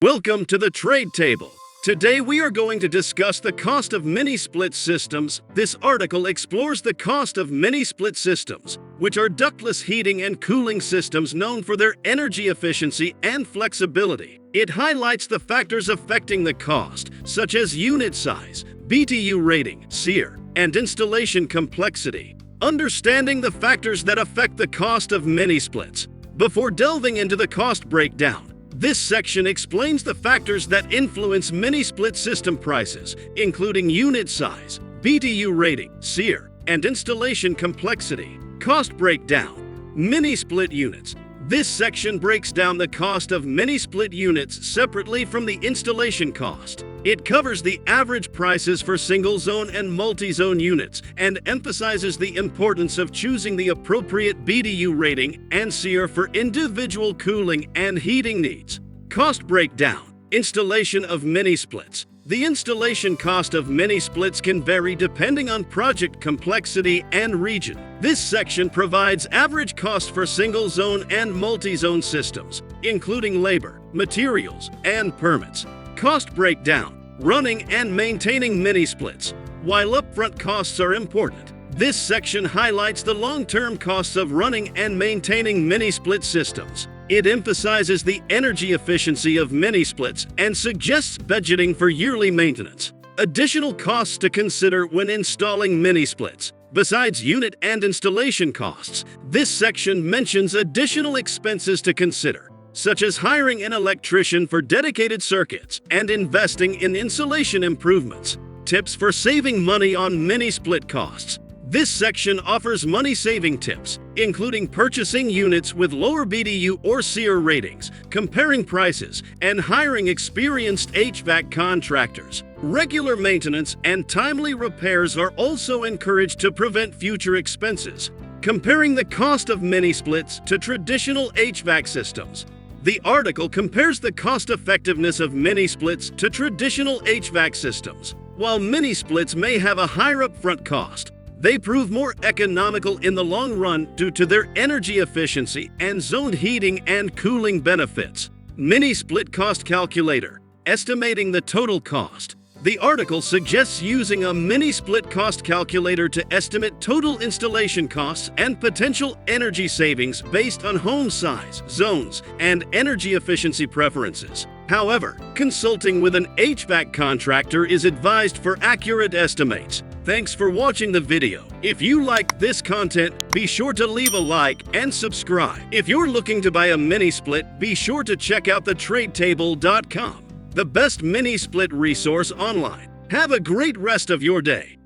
Welcome to the Trade Table. Today we are going to discuss the cost of mini-split systems. This article explores the cost of mini-split systems, which are ductless heating and cooling systems known for their energy efficiency and flexibility. It highlights the factors affecting the cost, such as unit size, BTU rating, SEER, and installation complexity. Understanding the factors that affect the cost of mini-splits. Before delving into the cost breakdown, this section explains the factors that influence mini-split system prices, including unit size, BTU rating, SEER, and installation complexity. Cost breakdown. Mini-split units. This section breaks down the cost of mini-split units separately from the installation cost. It covers the average prices for single-zone and multi-zone units and emphasizes the importance of choosing the appropriate BTU rating and SEER for individual cooling and heating needs. Cost breakdown. Installation of mini-splits. The installation cost of mini-splits can vary depending on project complexity and region. This section provides average cost for single-zone and multi-zone systems, including labor, materials, and permits. Cost breakdown. Running and maintaining mini-splits. While upfront costs are important, this section highlights the long-term costs of running and maintaining mini-split systems. It emphasizes the energy efficiency of mini-splits and suggests budgeting for yearly maintenance. Additional costs to consider when installing mini-splits. Besides unit and installation costs, this section mentions additional expenses to consider, such as hiring an electrician for dedicated circuits and investing in insulation improvements. Tips for saving money on mini-split costs. This section offers money-saving tips, including purchasing units with lower BTU or SEER ratings, comparing prices, and hiring experienced HVAC contractors. Regular maintenance and timely repairs are also encouraged to prevent future expenses. Comparing the cost of mini-splits to traditional HVAC systems. The article compares the cost-effectiveness of mini-splits to traditional HVAC systems. While mini-splits may have a higher upfront cost, they prove more economical in the long run due to their energy efficiency and zone heating and cooling benefits. Mini-split cost calculator. Estimating the total cost. The article suggests using a mini-split cost calculator to estimate total installation costs and potential energy savings based on home size, zones, and energy efficiency preferences. However, consulting with an HVAC contractor is advised for accurate estimates. Thanks for watching the video. If you liked this content, be sure to leave a like and subscribe. If you're looking to buy a mini-split, be sure to check out thetradetable.com. The best mini-split resource online. Have a great rest of your day.